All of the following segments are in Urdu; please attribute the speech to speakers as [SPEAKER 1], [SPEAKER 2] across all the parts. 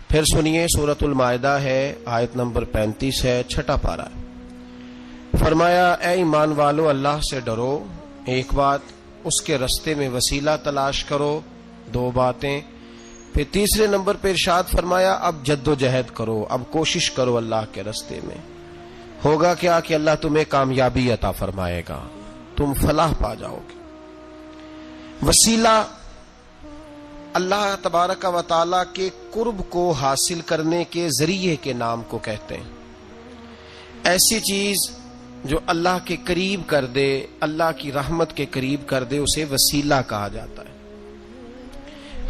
[SPEAKER 1] پھر سنیے، سورۃ المائدہ ہے، آیت نمبر 35 ہے، چھٹا پارہ۔ فرمایا اے ایمان والو اللہ سے ڈرو، ایک بات اس کے رستے میں وسیلہ تلاش کرو، دو باتیں۔ پھر تیسرے نمبر پہ ارشاد فرمایا اب جد و جہد کرو، اب کوشش کرو اللہ کے رستے میں۔ ہوگا کیا کہ اللہ تمہیں کامیابی عطا فرمائے گا، تم فلاح پا جاؤ گے۔ وسیلہ اللہ تبارک و تعالی کے قرب کو حاصل کرنے کے ذریعے کے نام کو کہتے ہیں۔ ایسی چیز جو اللہ کے قریب کر دے، اللہ کی رحمت کے قریب کر دے، اسے وسیلہ کہا جاتا ہے۔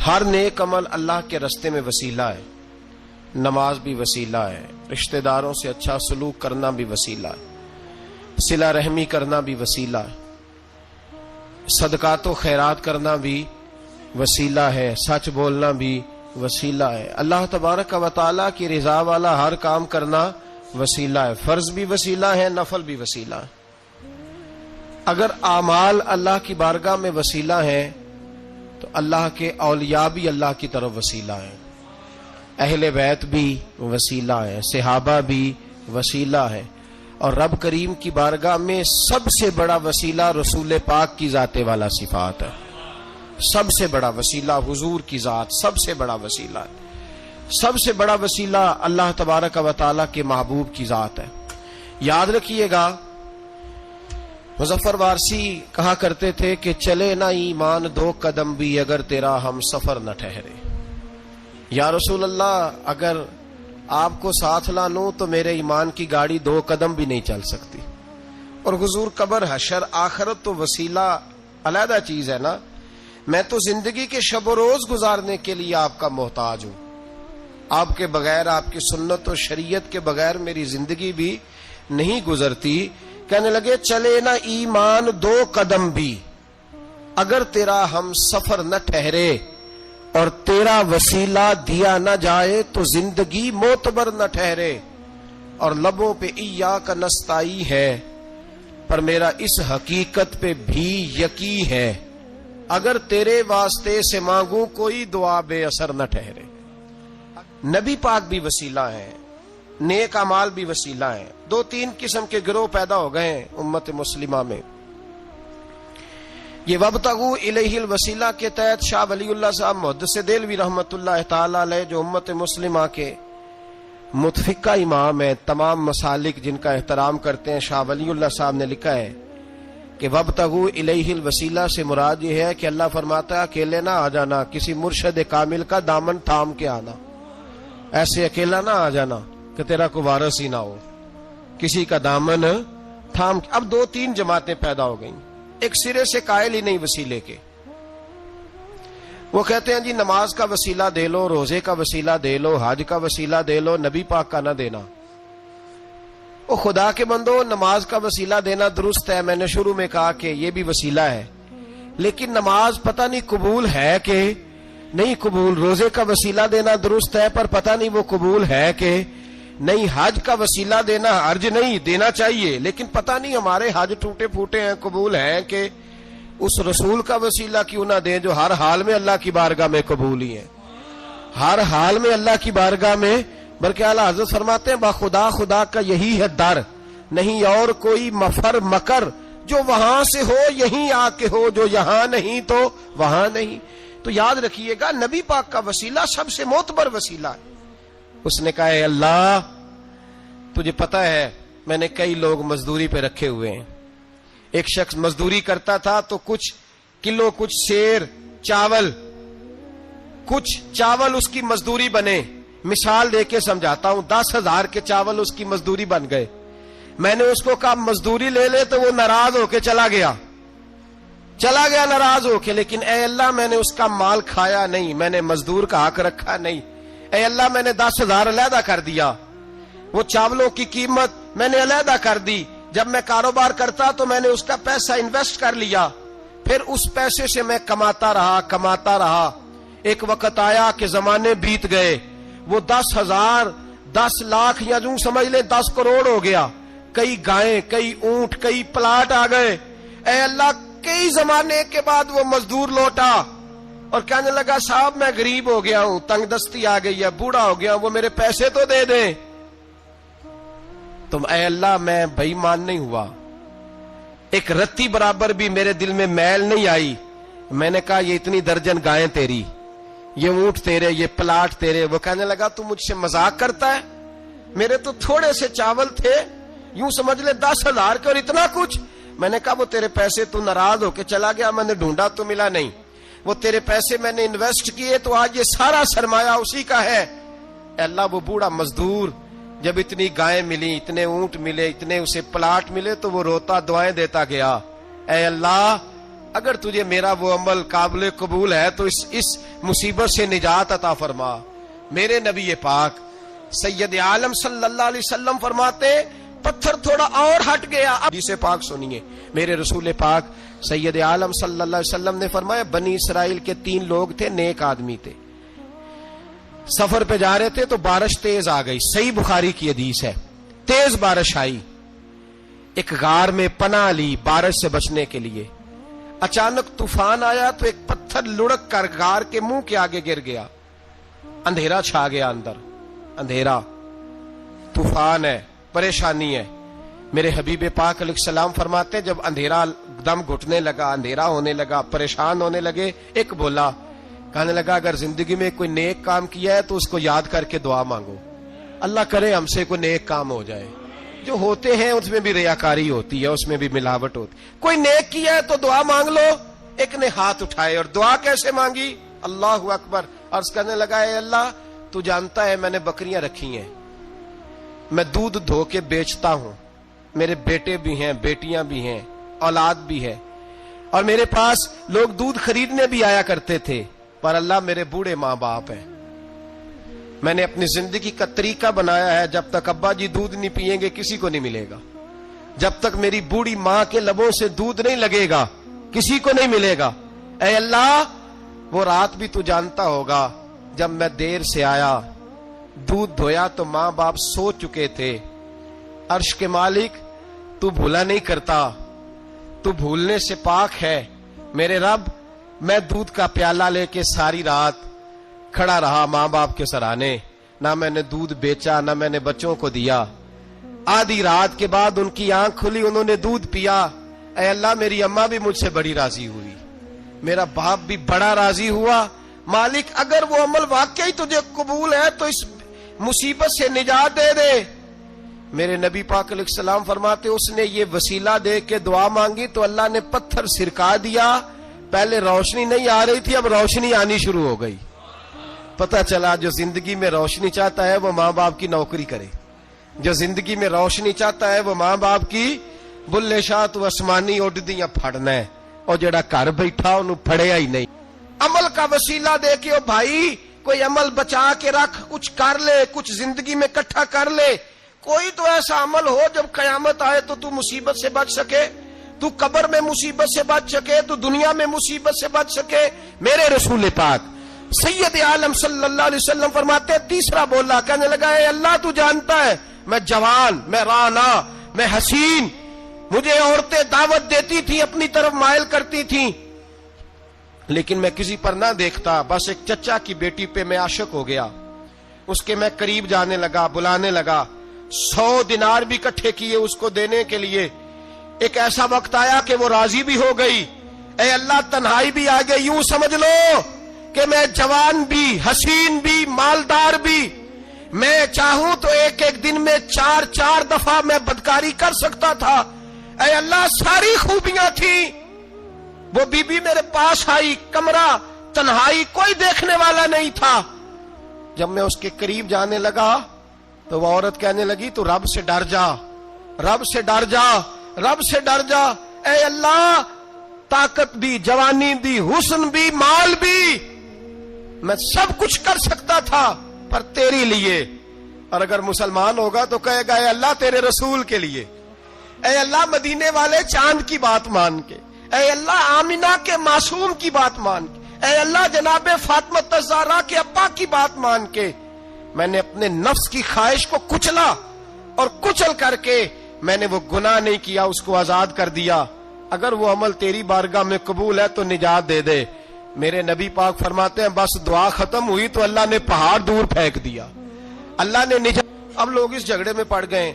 [SPEAKER 1] ہر نیک عمل اللہ کے رستے میں وسیلہ ہے۔ نماز بھی وسیلہ ہے، رشتہ داروں سے اچھا سلوک کرنا بھی وسیلہ ہے، صلہ رحمی کرنا بھی وسیلہ ہے، صدقات و خیرات کرنا بھی وسیلہ ہے، سچ بولنا بھی وسیلہ ہے۔ اللہ تبارک و تعالیٰ کی رضا والا ہر کام کرنا وسیلہ ہے، فرض بھی وسیلہ ہے، نفل بھی وسیلہ ہے۔ اگر اعمال اللہ کی بارگاہ میں وسیلہ ہیں تو اللہ کے اولیاء بھی اللہ کی طرف وسیلہ ہیں، اہل بیت بھی وسیلہ ہے، صحابہ بھی وسیلہ ہے، اور رب کریم کی بارگاہ میں سب سے بڑا وسیلہ رسول پاک کی ذات والا صفات ہے۔ سب سے بڑا وسیلہ حضور کی ذات، سب سے بڑا وسیلہ ہے۔ سب سے بڑا وسیلہ اللہ تبارک و تعالیٰ کے محبوب کی ذات ہے۔ یاد رکھیے گا، مظفر وارسی کہا کرتے تھے کہ چلے نہ ایمان دو قدم بھی اگر تیرا ہم سفر نہ ٹھہرے۔ یا رسول اللہ، اگر آپ کو ساتھ لا لوں تو میرے ایمان کی گاڑی دو قدم بھی نہیں چل سکتی۔ اور حضور قبر، حشر، آخرت تو وسیلہ علیحدہ چیز ہے نا۔ میں تو زندگی کے شب و روز گزارنے کے لیے آپ کا محتاج ہوں، آپ کے بغیر، آپ کی سنت و شریعت کے بغیر میری زندگی بھی نہیں گزرتی۔ کہنے لگے چلے نہ ایمان دو قدم بھی اگر تیرا ہم سفر نہ ٹھہرے، اور تیرا وسیلہ دیا نہ جائے تو زندگی معتبر نہ ٹھہرے۔ اور لبوں پہ ایاک نستعین ہے، پر میرا اس حقیقت پہ بھی یقین ہے، اگر تیرے واسطے سے مانگوں کوئی دعا بے اثر نہ ٹھہرے۔ نبی پاک بھی وسیلہ ہیں، نیک اعمال بھی وسیلہ ہیں۔ دو تین قسم کے گروہ پیدا ہو گئے ہیں امت مسلمہ میں۔ یہ وابتغوا الیہ الوسیلہ کے تحت شاہ ولی اللہ صاحب محدث دہلوی رحمۃ اللہ تعالی علیہ، جو امت مسلمہ کے متفقہ امام ہیں، تمام مسالک جن کا احترام کرتے ہیں، شاہ ولی اللہ صاحب نے لکھا ہے کہ وابتغوا الیہ الوسیلہ سے مراد یہ ہے کہ اللہ فرماتا ہے اکیلے نہ آ جانا، کسی مرشد کامل کا دامن تھام کے آنا۔ ایسے اکیلا نہ آ جانا کہ تیرا کوئی وارث ہی نہ ہو، کسی کا دامن تھام۔ اب دو تین جماعتیں پیدا ہو گئیں، ایک سرے سے قائل ہی نہیں وسیلے کے۔ وہ کہتے ہیں جی نماز کا وسیلہ دے لو، روزے کا وسیلہ دے لو، حج کا وسیلہ دے لو، نبی پاک کا نہ دینا۔ وہ خدا کے بندو، نماز کا وسیلہ دینا درست ہے، میں نے شروع میں کہا کہ یہ بھی وسیلہ ہے، لیکن نماز پتہ نہیں قبول ہے کہ نہیں قبول۔ روزے کا وسیلہ دینا درست ہے، پر پتہ نہیں وہ قبول ہے کہ نہیں۔ حج کا وسیلہ دینا حرج نہیں، دینا چاہیے، لیکن پتہ نہیں ہمارے حج ٹوٹے پھوٹے ہیں، قبول ہیں کہ اس رسول کا وسیلہ کیوں نہ دیں جو ہر حال میں اللہ کی بارگاہ میں قبول ہی ہے، ہر حال میں اللہ کی بارگاہ میں۔ بلکہ اعلیٰ حضرت فرماتے ہیں باخدا خدا کا یہی ہے در، نہیں اور کوئی مفر مکر، جو وہاں سے ہو یہیں آ کے ہو، جو یہاں نہیں تو وہاں نہیں۔ تو یاد رکھیے گا نبی پاک کا وسیلہ سب سے معتبر وسیلہ ہے۔ اس نے کہا ہے اللہ تجھے پتا ہے میں نے کئی لوگ مزدوری پہ رکھے ہوئے ہیں، ایک شخص مزدوری کرتا تھا تو کچھ کلو کچھ سیر چاول، کچھ چاول اس کی مزدوری بنے۔ مثال دے کے سمجھاتا ہوں، 10,000 کے چاول اس کی مزدوری بن گئے۔ میں نے اس کو کہا مزدوری لے لے تو وہ ناراض ہو کے چلا گیا ناراض ہو کے، لیکن اے اللہ میں نے اس کا مال کھایا نہیں، میں نے مزدور کا حق رکھا نہیں، اے اللہ میں نے 10,000 علیحدہ کر دیا، وہ چاولوں کی قیمت میں نے علیحدہ کر دی۔ جب میں کاروبار کرتا تو میں نے اس کا پیسہ انویسٹ کر لیا، پھر اس پیسے سے میں کماتا رہا۔ ایک وقت آیا کہ زمانے بیت گئے، وہ 10,000 10 لاکھ یا جو سمجھ لیں 10 کروڑ ہو گیا، کئی گائیں، کئی اونٹ، کئی پلاٹ آ گئے۔ اے اللہ کئی زمانے کے بعد وہ مزدور لوٹا، اور کہنے لگا صاحب میں غریب ہو گیا ہوں, تنگ دستی آ گئی ہے, بوڑھا ہو گیا ہوں, وہ میرے پیسے تو دے دیں. تم اے اللہ میں بے ایمان نہیں ہوا, ایک رتی برابر بھی میرے دل میں میل نہیں آئی. میں نے کہا یہ اتنی درجن گائیں تیری, یہ اونٹ تیرے, یہ پلاٹ تیرے. وہ کہنے لگا تو مجھ سے مذاق کرتا ہے, میرے تو تھوڑے سے چاول تھے, یوں سمجھ لے 10,000 کے اور اتنا کچھ. میں نے کہا وہ تیرے پیسے تو ناراض ہو کے چلا گیا, میں نے ڈھونڈا تو ملا نہیں. وہ تیرے پیسے میں نے انویسٹ کیے تو آج یہ سارا سرمایہ اسی کا ہے. اے اللہ وہ بوڑھا مزدور جب اتنی گائیں ملی, اتنے اونٹ ملے, اتنے اسے پلاٹ ملے تو وہ روتا دعائیں دیتا گیا. اے اللہ اگر تجھے میرا وہ عمل قابل قبول ہے تو اس مصیبت سے نجات عطا فرما. میرے نبی پاک سید عالم صلی اللہ علیہ وسلم فرماتے پتھر تھوڑا اور ہٹ گیا. حدیث پاک سنیے, میرے رسول پاک سید عالم صلی اللہ علیہ وسلم نے فرمایا بنی اسرائیل کے 3 لوگ تھے, نیک آدمی تھے, سفر پہ جا رہے تھے تو بارش تیز آ گئی. صحیح بخاری کی حدیث ہے. تیز بارش آئی, ایک غار میں پناہ لی بارش سے بچنے کے لیے. اچانک طوفان آیا تو ایک پتھر لڑک کر غار کے منہ کے آگے گر گیا. اندھیرا چھا گیا, اندر اندھیرا, طوفان ہے, پریشانی ہے. میرے حبیب پاک علیہ السلام فرماتے جب اندھیرا دم گھٹنے لگا, اندھیرا ہونے لگا, پریشان ہونے لگے, ایک بولا, کہنے لگا اگر زندگی میں کوئی نیک کام کیا ہے تو اس کو یاد کر کے دعا مانگو, اللہ کرے ہم سے کوئی نیک کام ہو جائے. جو ہوتے ہیں اس میں بھی ریاکاری ہوتی ہے, اس میں بھی ملاوٹ ہوتی. کوئی نیک کیا ہے تو دعا مانگ لو. ایک نے ہاتھ اٹھائے اور دعا کیسے مانگی, اللہ اکبر. عرض کرنے لگا اے اللہ تو جانتا ہے میں نے بکریاں رکھی ہیں, میں دودھ دھو کے بیچتا ہوں, میرے بیٹے بھی ہیں, بیٹیاں بھی ہیں, اولاد بھی ہے, اور میرے پاس لوگ دودھ خریدنے بھی آیا کرتے تھے, پر اللہ میرے بوڑھے ماں باپ ہیں. میں نے اپنی زندگی کا طریقہ بنایا ہے جب تک ابا جی دودھ نہیں پیئیں گے کسی کو نہیں ملے گا, جب تک میری بوڑھی ماں کے لبوں سے دودھ نہیں لگے گا کسی کو نہیں ملے گا. اے اللہ وہ رات بھی تو جانتا ہوگا جب میں دیر سے آیا, دودھ دھویا تو ماں باپ سو چکے تھے. عرش کے مالک تو بھولا نہیں کرتا, تو بھولنے سے پاک ہے. میرے رب میں دودھ کا پیالہ لے کے ساری رات کھڑا رہا ماں باپ کے سرانے, نہ میں نے دودھ بیچا نہ میں نے بچوں کو دیا. آدھی رات کے بعد ان کی آنکھ کھلی, انہوں نے دودھ پیا. اے اللہ میری اماں بھی مجھ سے بڑی راضی ہوئی, میرا باپ بھی بڑا راضی ہوا. مالک اگر وہ عمل واقعی تجھے قبول ہے تو اس مصیبت سے نجات دے دے. میرے نبی پاک علیہ السلام فرماتے اس نے یہ وسیلہ دے کے دعا مانگی تو اللہ نے پتھر سرکا دیا. پہلے روشنی نہیں آ رہی تھی, اب روشنی آنی شروع ہو گئی. پتہ چلا جو زندگی میں روشنی چاہتا ہے وہ ماں باپ کی نوکری کرے, جو زندگی میں روشنی چاہتا ہے وہ ماں باپ کی بلے شاہ تو آسمانی اڈدیاں پھڑنا ہے, اور جڑا گھر بیٹھا انہوں پھڑیا ہی نہیں. عمل کا وسیلہ دے کے او بھائی کوئی عمل بچا کے رکھ, کچھ کر لے, کچھ زندگی میں اکٹھا کر لے. کوئی تو ایسا عمل ہو جب قیامت آئے تو مصیبت سے بچ سکے, تو قبر میں مصیبت سے بچ سکے, تو دنیا میں مصیبت سے بچ سکے. میرے رسول پاک سید عالم صلی اللہ علیہ وسلم فرماتے تیسرا بولا, کہنے لگا اے اللہ تو جانتا ہے میں جوان, میں رانا, میں حسین, مجھے عورتیں دعوت دیتی تھی, اپنی طرف مائل کرتی تھیں, لیکن میں کسی پر نہ دیکھتا. بس ایک چچا کی بیٹی پہ میں عاشق ہو گیا, اس کے میں قریب جانے لگا, بلانے لگا. 100 دینار بھی اکٹھے کیے اس کو دینے کے لیے. ایک ایسا وقت آیا کہ وہ راضی بھی ہو گئی. اے اللہ تنہائی بھی آ گئی. یوں سمجھ لو کہ میں جوان بھی, حسین بھی, مالدار بھی, میں چاہوں تو ایک ایک دن میں 4 دفعہ میں بدکاری کر سکتا تھا. اے اللہ ساری خوبیاں تھیں. وہ بی بی میرے پاس آئی, کمرہ تنہائی, کوئی دیکھنے والا نہیں تھا. جب میں اس کے قریب جانے لگا تو وہ عورت کہنے لگی تو رب سے ڈر جا, رب سے ڈر جا, رب سے ڈر جا. اے اللہ طاقت بھی, جوانی بھی, حسن بھی, مال بھی, میں سب کچھ کر سکتا تھا پر تیری لیے. اور اگر مسلمان ہوگا تو کہے گا اے اللہ تیرے رسول کے لیے, اے اللہ مدینے والے چاند کی بات مان کے, اے اللہ آمینہ کے معصوم کی بات مان کے, اے اللہ جناب فاطمہ الزہرا کے ابا کی بات مان کے. میں نے اپنے نفس کی خواہش کو کچلا اور کچل کر کے میں نے وہ گناہ نہیں کیا, اس کو آزاد کر دیا. اگر وہ عمل تیری بارگاہ میں قبول ہے تو نجات دے دے. میرے نبی پاک فرماتے ہیں بس دعا ختم ہوئی تو اللہ نے پہاڑ دور پھینک دیا، اللہ نے نجات۔ اب لوگ اس جھگڑے میں پڑ گئے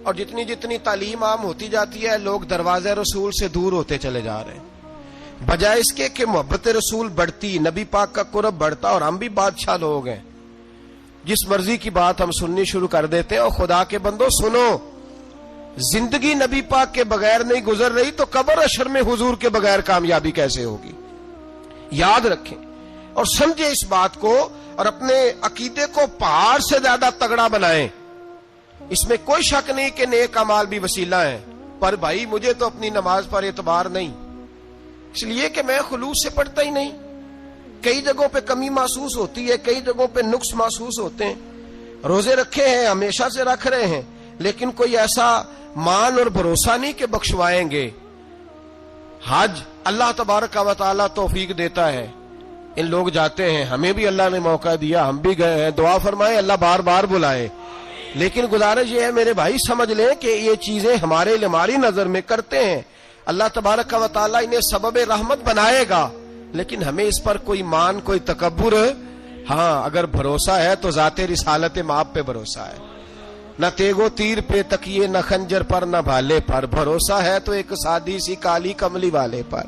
[SPEAKER 1] اور جتنی جتنی تعلیم عام ہوتی جاتی ہے لوگ دروازے رسول سے دور ہوتے چلے جا رہے ہیں، بجائے اس کے کہ محبت رسول بڑھتی، نبی پاک کا قرب بڑھتا، اور ہم بھی بادشاہ لوگ ہیں، جس مرضی کی بات ہم سننی شروع کر دیتے ہیں۔ اور خدا کے بندو سنو، زندگی نبی پاک کے بغیر نہیں گزر رہی تو قبر حشر میں حضور کے بغیر کامیابی کیسے ہوگی؟ یاد رکھیں اور سمجھیں اس بات کو، اور اپنے عقیدے کو پہاڑ سے زیادہ تگڑا بنائیں۔ اس میں کوئی شک نہیں کہ نیک اعمال بھی وسیلہ ہیں، پر بھائی مجھے تو اپنی نماز پر اعتبار نہیں، اس لیے کہ میں خلوص سے پڑھتا ہی نہیں، کئی جگہوں پہ کمی محسوس ہوتی ہے، کئی جگہوں پہ نقص محسوس ہوتے ہیں، روزے رکھے ہیں، ہمیشہ سے رکھ رہے ہیں، لیکن کوئی ایسا مان اور بھروسہ نہیں کہ بخشوائیں گے۔ حج اللہ تبارک و تعالی توفیق دیتا ہے، ان لوگ جاتے ہیں، ہمیں بھی اللہ نے موقع دیا، ہم بھی گئے ہیں، دعا فرمائیں اللہ بار بار بلائے، لیکن گزارش یہ ہے میرے بھائی سمجھ لیں کہ یہ چیزیں ہماری نظر میں کرتے ہیں، اللہ تبارک و تعالی انہیں سبب رحمت بنائے گا، لیکن ہمیں اس پر کوئی مان، کوئی تکبر، ہاں اگر بھروسہ ہے تو ذات رسالت مآب پہ بھروسہ ہے، نہ تیگو تیر پہ تکیے، نہ خنجر پر، نہ بھالے پر، بھروسہ ہے تو ایک سادی سی کالی کملی والے پر،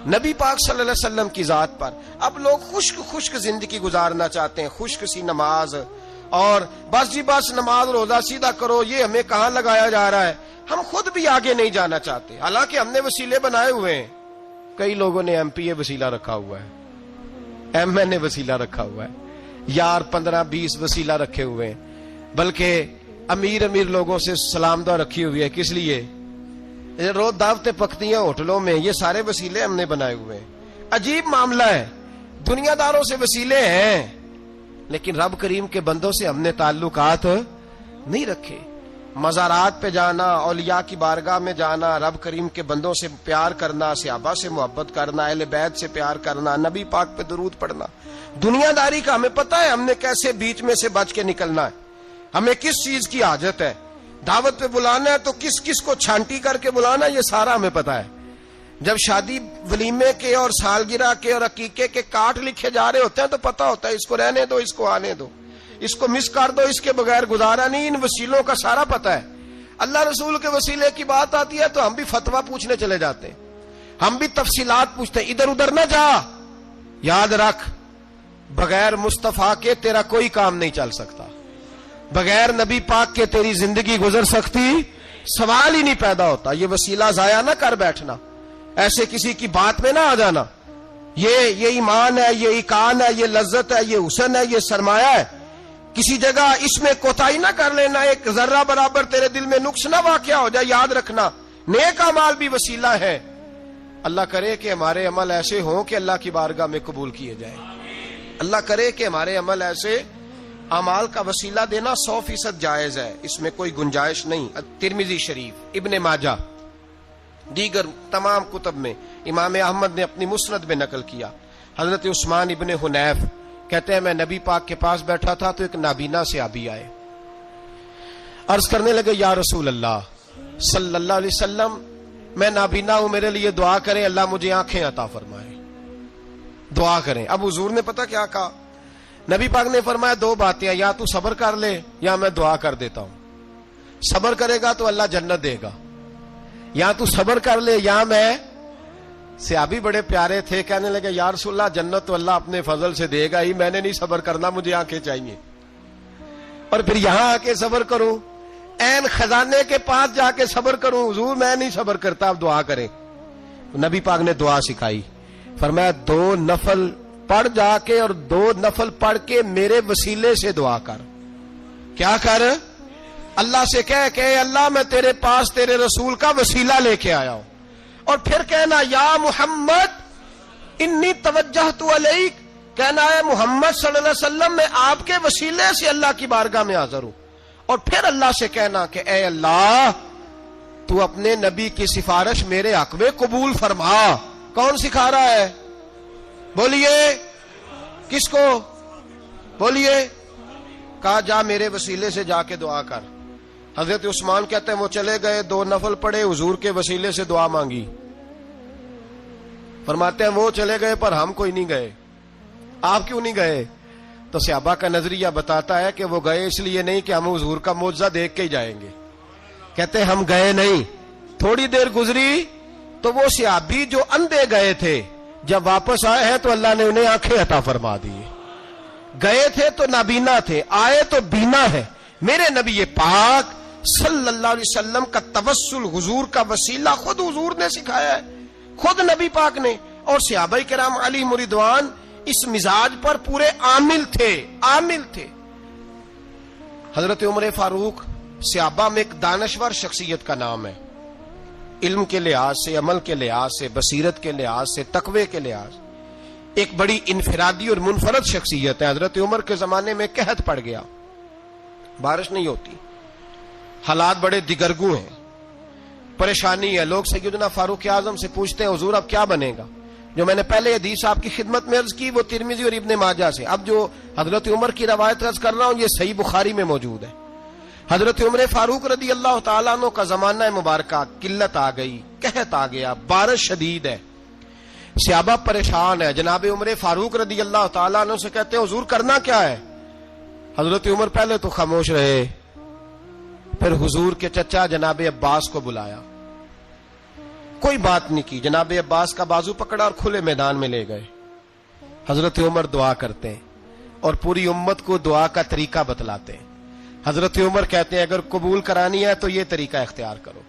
[SPEAKER 1] نبی پاک صلی اللہ علیہ وسلم کی ذات پر۔ اب لوگ خشک زندگی گزارنا چاہتے ہیں، خشک سی نماز، اور بس جی بس نماز روزہ سیدھا کرو، یہ ہمیں کہاں لگایا جا رہا ہے، ہم خود بھی آگے نہیں جانا چاہتے، حالانکہ ہم نے وسیلے بنائے ہوئے ہیں۔ کئی لوگوں نے ایم پی اے وسیلہ رکھا ہوا ہے، ایم این اے وسیلہ رکھا ہوا ہے، یار 15-20 وسیلہ رکھے ہوئے ہیں، بلکہ امیر لوگوں سے سلام دعا رکھی ہوئی ہے، کس لیے؟ روز دعوتیں پکتی ہیں ہوٹلوں میں، یہ سارے وسیلے ہم نے بنائے ہوئے ہیں۔ عجیب معاملہ ہے، دنیا داروں سے وسیلے ہیں لیکن رب کریم کے بندوں سے ہم نے تعلقات نہیں رکھے۔ مزارات پہ جانا، اولیاء کی بارگاہ میں جانا، رب کریم کے بندوں سے پیار کرنا، صحابہ سے محبت کرنا، اہل بیت سے پیار کرنا، نبی پاک پہ درود پڑھنا، دنیا داری کا ہمیں پتہ ہے ہم نے کیسے بیچ میں سے بچ کے نکلنا ہے، ہمیں کس چیز کی حاجت ہے، دعوت پہ بلانا ہے تو کس کس کو چھانٹی کر کے بلانا، یہ سارا ہمیں پتہ ہے۔ جب شادی ولیمے کے اور سالگرہ کے اور عقیقے کے کارڈ لکھے جا رہے ہوتے ہیں تو پتہ ہوتا ہے اس کو رہنے دو، اس کو آنے دو، اس کو مس کر دو، اس کے بغیر گزارا نہیں، ان وسیلوں کا سارا پتہ ہے۔ اللہ رسول کے وسیلے کی بات آتی ہے تو ہم بھی فتویٰ پوچھنے چلے جاتے ہیں، ہم بھی تفصیلات پوچھتے ہیں، ادھر ادھر نہ جا، یاد رکھ بغیر مصطفیٰ کے تیرا کوئی کام نہیں چل سکتا، بغیر نبی پاک کے تیری زندگی گزر سکتی سوال ہی نہیں پیدا ہوتا۔ یہ وسیلہ ضائع نہ کر بیٹھنا، ایسے کسی کی بات میں نہ آ جانا، یہ ایمان ہے، یہ ایقان ہے، یہ لذت ہے، یہ حسن ہے، یہ سرمایہ ہے، کسی جگہ اس میں کوتاہی نہ کر لینا، ایک ذرہ برابر تیرے دل میں نقص نہ واقع ہو جائے۔ یاد رکھنا نیک اعمال بھی وسیلہ ہے، اللہ کرے کہ ہمارے عمل ایسے ہوں کہ اللہ کی بارگاہ میں قبول کیے جائیں، اللہ کرے کہ ہمارے عمل ایسے اعمال کا وسیلہ دینا 100% جائز ہے، اس میں کوئی گنجائش نہیں۔ ترمذی شریف، ابن ماجہ، دیگر تمام کتب میں امام احمد نے اپنی مسند میں نقل کیا، حضرت عثمان ابن حنیف کہتے ہیں میں نبی پاک کے پاس بیٹھا تھا تو ایک نابینا صحابی آئے، عرض کرنے لگے یا رسول اللہ صلی اللہ علیہ وسلم میں نابینا ہوں، میرے لیے دعا کریں، اللہ مجھے آنکھیں عطا فرمائے، دعا کریں۔ اب حضور نے پتہ کیا کہا؟ نبی پاک نے فرمایا دو باتیں، یا تو صبر کر لے یا میں دعا کر دیتا ہوں، صبر کرے گا تو اللہ جنت دے گا، یا تو صبر کر لے یا میں۔ صحابی بڑے پیارے تھے، کہنے لگے یا رسول اللہ جنت تو اللہ اپنے فضل سے دے گا ہی، میں نے نہیں صبر کرنا، مجھے آنکھیں چاہیے، اور پھر یہاں آ کے صبر کروں، عین خزانے کے پاس جا کے صبر کروں، حضور میں نہیں صبر کرتا، اب دعا کریں۔ نبی پاک نے دعا سکھائی، فرمایا 2 نفل پڑھ جا کے اور 2 نفل پڑھ کے میرے وسیلے سے دعا کر۔ کیا کر؟ اللہ سے کہہ کہ اللہ میں تیرے پاس تیرے رسول کا وسیلہ لے کے آیا ہوں، اور پھر کہنا یا محمد انی توجہت الیک، کہنا ہے محمد صلی اللہ علیہ وسلم میں آپ کے وسیلے سے اللہ کی بارگاہ میں حاضر ہوں، اور پھر اللہ سے کہنا کہ اے اللہ تو اپنے نبی کی سفارش میرے حق میں قبول فرما۔ کون سکھا رہا ہے؟ بولیے کس کو؟ بولیے۔ کہا جا میرے وسیلے سے جا کے دعا کر۔ حضرت عثمان کہتے ہیں وہ چلے گئے، 2 نفل پڑھے، حضور کے وسیلے سے دعا مانگی، فرماتے ہیں وہ چلے گئے پر ہم کوئی نہیں گئے. آپ کیوں نہیں گئے؟ تو صحابہ کا نظریہ بتاتا ہے کہ وہ گئے اس لیے نہیں کہ ہم حضور کا معجزہ دیکھ کے ہی جائیں گے. کہتے ہم گئے نہیں. تھوڑی دیر گزری تو وہ صحابی جو اندھے گئے تھے جب واپس آئے ہیں تو اللہ نے انہیں آنکھیں عطا فرما دی. گئے تھے تو نابینا تھے, آئے تو بینا ہے. میرے نبی پاک صلی اللہ علیہ وسلم کا توسل حضور کا وسیلہ خود حضور نے سکھایا ہے, خود نبی پاک نے. اور صحابہ کرام علیہم رضوان اس مزاج پر پورے عامل تھے. حضرت عمر فاروق صحابہ میں ایک دانشور شخصیت کا نام ہے. علم کے لحاظ سے, عمل کے لحاظ سے, بصیرت کے لحاظ سے, تقوی کے لحاظ سے ایک بڑی انفرادی اور منفرد شخصیت ہے. حضرت عمر کے زمانے میں قحط پڑ گیا, بارش نہیں ہوتی, حالات بڑے دگرگوں ہیں, پریشانی ہے. لوگ سیدنا فاروق اعظم سے پوچھتے ہیں حضور اب کیا بنے گا؟ جو میں نے پہلے حدیث آپ کی خدمت میں عرض کی وہ ترمذی اور ابن ماجہ سے. اب جو حضرت عمر کی روایت عرض کر رہا ہوں یہ صحیح بخاری میں موجود ہے. حضرت عمر فاروق رضی اللہ تعالیٰ عنہ کا زمانہ مبارکہ, قلت آ گئی, قحط آ گیا, بارش شدید ہے, صحابہ پریشان ہے. جناب عمر فاروق رضی اللہ تعالیٰ عنہ سے کہتے ہیں حضور کرنا کیا ہے؟ حضرت عمر پہلے تو خاموش رہے, پھر حضور کے چچا جناب عباس کو بلایا, کوئی بات نہیں کی. جناب عباس کا بازو پکڑا اور کھلے میدان میں لے گئے. حضرت عمر دعا کرتے ہیں اور پوری امت کو دعا کا طریقہ بتلاتے ہیں. حضرت عمر کہتے ہیں اگر قبول کرانی ہے تو یہ طریقہ اختیار کرو,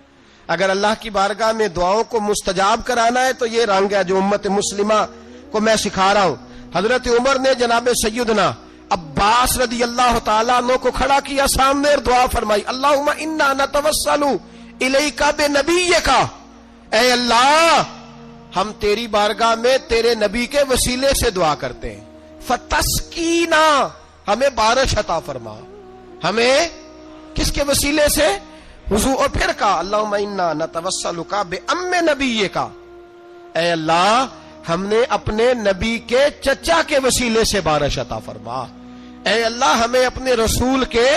[SPEAKER 1] اگر اللہ کی بارگاہ میں دعاؤں کو مستجاب کرانا ہے تو یہ رنگ ہے جو امت مسلمہ کو میں سکھا رہا ہوں. حضرت عمر نے جناب سیدنا عباس رضی اللہ تعالیٰ عنہ کو کھڑا کیا سامنے اور دعا فرمائی, اللہم انا نتوسل الیک بنبیک, اے اللہ ہم تیری بارگاہ میں تیرے نبی کے وسیلے سے دعا کرتے ہیں, فتسقینا, ہمیں بارش عطا فرما. ہمیں کس کے وسیلے سے؟ حضور. اور پھر کہا اللہم انا نتوسلک بام نبیک, اے اللہ ہم نے اپنے نبی کے چچا کے وسیلے سے بارش عطا فرما. اے اللہ ہمیں اپنے رسول کے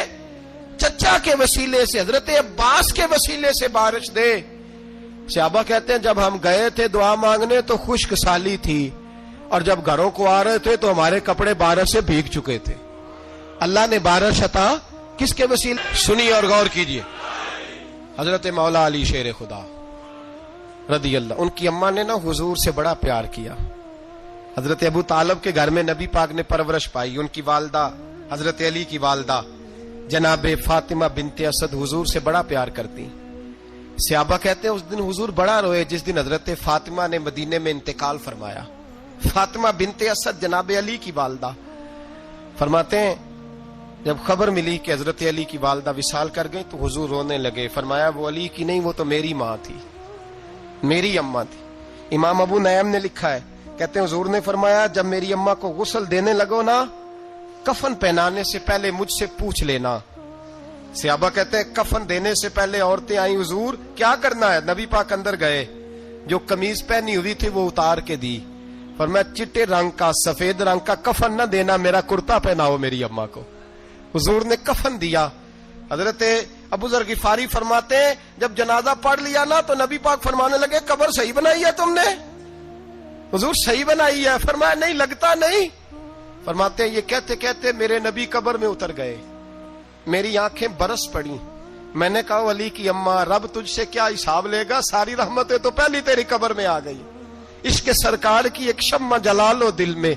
[SPEAKER 1] چچا کے وسیلے سے, حضرت عباس کے وسیلے سے بارش دے. صحابہ کہتے ہیں جب ہم گئے تھے دعا مانگنے تو خشک سالی تھی, اور جب گھروں کو آ رہے تھے تو ہمارے کپڑے بارش سے بھیگ چکے تھے. اللہ نے بارش عطا کس کے وسیلے؟ سنیے اور غور کیجئے. حضرت مولا علی شیر خدا رضی اللہ, ان کی اماں نے نا حضور سے بڑا پیار کیا. حضرت ابو طالب کے گھر میں نبی پاک نے پرورش پائی. ان کی والدہ حضرت علی کی والدہ جناب فاطمہ بنت اسد حضور سے بڑا پیار کرتی. صحابہ کہتے ہیں اس دن حضور بڑا روئے جس دن حضرت فاطمہ نے مدینے میں انتقال فرمایا. فاطمہ بنت اسد جناب علی کی والدہ فرماتے ہیں جب خبر ملی کہ حضرت علی کی والدہ وصال کر گئی تو حضور رونے لگے. فرمایا وہ علی کی نہیں, وہ تو میری ماں تھی, میری اماں تھی. امام ابو نعیم نے لکھا ہے, کہتے ہیں حضور نے فرمایا جب میری اماں کو غسل دینے لگو نا, کفن پہنانے سے پہلے مجھ سے پوچھ لینا. صحابہ کہتے ہیں کفن دینے سے پہلے عورتیں آئیں, حضور کیا کرنا ہے؟ نبی پاک اندر گئے, جو قمیض پہنی ہوئی تھی وہ اتار کے دی. فرمایا چٹے رنگ کا سفید رنگ کا کفن نہ دینا, میرا کرتا پہناؤ میری اماں کو. حضور نے کفن دیا. حضرت ابو ذر غفاری فرماتے ہیں جب جنازہ پڑھ لیا نا تو نبی پاک فرمانے لگے قبر صحیح بنائی ہے تم نے؟ حضور صحیح بنائی ہے. فرمایا نہیں لگتا نہیں. فرماتے ہیں یہ کہتے کہتے میرے نبی قبر میں اتر گئے, میری آنکھیں برس پڑی. میں نے کہا علی کی اماں رب تجھ سے کیا حساب لے گا, ساری رحمتیں تو پہلی تیری قبر میں آ گئی. عشق سرکار کی ایک شمع جلا لو دل میں,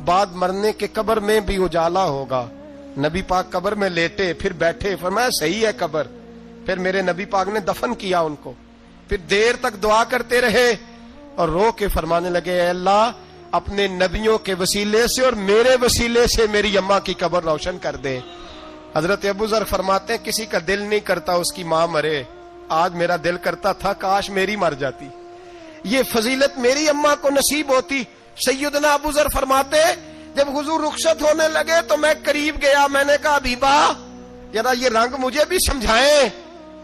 [SPEAKER 1] بعد مرنے کے قبر میں بھی اجالا ہوگا. نبی پاک قبر میں لیٹے پھر بیٹھے, فرمایا صحیح ہے قبر. پھر میرے نبی پاک نے دفن کیا ان کو. پھر دیر تک دعا کرتے رہے اور رو کے فرمانے لگے اے اللہ اپنے نبیوں کے وسیلے سے اور میرے وسیلے سے میری اماں کی قبر روشن کر دے. حضرت ابو ذر فرماتے ہیں کسی کا دل نہیں کرتا اس کی ماں مرے, آج میرا دل کرتا تھا کاش میری مر جاتی, یہ فضیلت میری اماں کو نصیب ہوتی. سیدنا ابو ذر فرماتے جب حضور رخصت ہونے لگے تو میں قریب گیا, میں نے کہا حبیبہ ذرا یہ رنگ مجھے بھی سمجھائیں.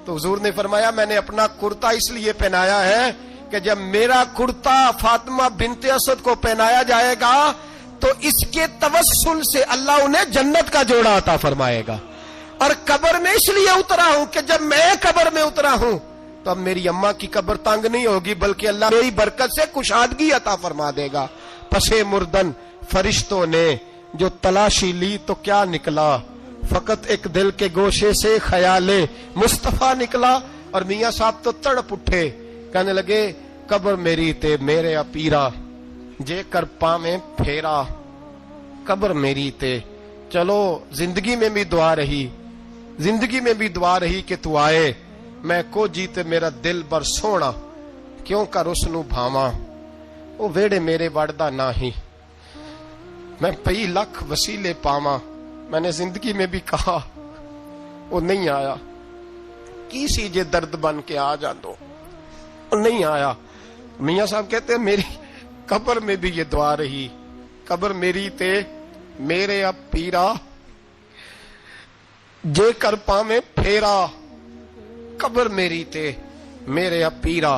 [SPEAKER 1] تو حضور نے فرمایا میں نے اپنا کرتا اس لیے پہنایا ہے کہ جب میرا کرتا فاطمہ بنت اسد کو پہنایا جائے گا تو اس کے توسل سے اللہ انہیں جنت کا جوڑا عطا فرمائے گا. اور قبر میں اس لیے اترا ہوں کہ جب میں قبر میں اترا ہوں تو اب میری اماں کی قبر تنگ نہیں ہوگی، بلکہ اللہ میری برکت سے کشادگی عطا فرما دے گا۔ پسے مردن فرشتوں نے جو تلاشی لی تو کیا نکلا، فقط ایک دل کے گوشے سے خیال مصطفیٰ نکلا۔ اور میاں صاحب تو تڑپ اٹھے، کہنے لگے قبر میری تے میرے پیرا، جے کر پاویں پھیرا قبر میری تے۔ چلو زندگی میں بھی دعا رہی، زندگی میں بھی دعا رہی کہ تو آئے، میں کو جیتے میرا دل بر سونا، کیوں کر اس نو بھاواں او ویڑے میرے وڑدا ناہی، میں پئی لکھ وسیلے پاواں۔ میں نے زندگی میں بھی کہا وہ نہیں آیا، کی سی جے درد بن کے آ جاندو، وہ نہیں آیا۔ میاں صاحب کہتے ہیں میری قبر میں بھی یہ دعا رہی، قبر میری تے میرے اب پیرا، جے کر پاویں پھیرا قبر میری تے میرے اب پیرا،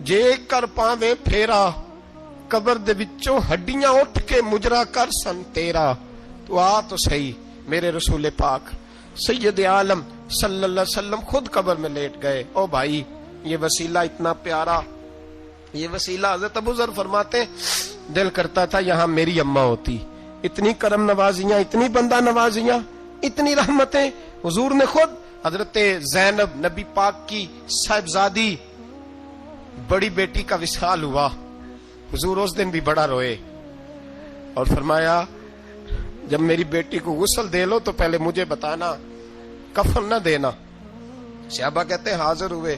[SPEAKER 1] جے کر پاویں پھیرا قبر دے وچوں ہڈیاں اٹھ کے مجرا کر سن تیرا۔ تو آ تو صحیح، میرے رسول پاک سید عالم صلی اللہ علیہ وسلم خود قبر میں لیٹ گئے۔ او بھائی یہ وسیلہ اتنا پیارا، یہ وسیلہ حضرت ابو ذر فرماتے دل کرتا تھا یہاں میری اماں ہوتی، اتنی کرم نوازیاں، اتنی بندہ نوازیاں، اتنی رحمتیں۔ حضور نے خود حضرت زینب نبی پاک کی صاحبزادی بڑی بیٹی کا وصال ہوا، حضور اس دن بھی بڑا روئے اور فرمایا جب میری بیٹی کو غسل دے لو تو پہلے مجھے بتانا، کفن نہ دینا۔ صحابہ کہتے ہیں حاضر ہوئے،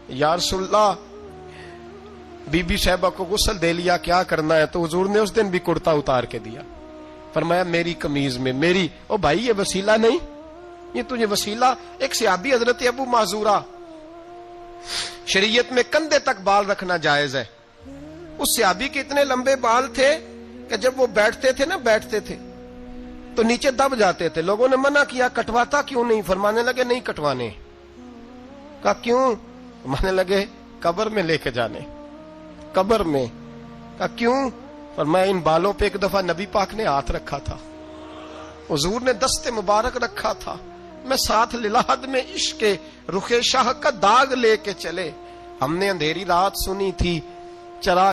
[SPEAKER 1] یا رسول اللہ بی بی صاحبہ کو غسل دے لیا، کیا کرنا ہے؟ تو حضور نے اس دن بھی کرتا اتار کے دیا، فرمایا میری قمیض میں میری۔ او بھائی یہ وسیلہ نہیں، یہ تجھے وسیلہ۔ ایک صحابی حضرت ابو معذورہ، شریعت میں کندھے تک بال رکھنا جائز ہے، اس صحابی کے اتنے لمبے بال تھے کہ جب وہ بیٹھتے تھے تو نیچے دب جاتے تھے۔ لوگوں نے منع کیا کٹواتا کیوں نہیں؟ فرمانے لگے نہیں کٹوانے۔ کہا کیوں؟ فرمانے لگے قبر میں لے کے جانے، قبر میں۔ کہا کیوں؟ فرمایا ان بالوں پہ ایک دفعہ نبی پاک نے ہاتھ رکھا تھا، حضور نے دست مبارک رکھا تھا، میں ساتھ للہد میں عشق رخ شاہ کا داغ لے کے چلے، ہم نے اندھیری رات سنی تھی چرا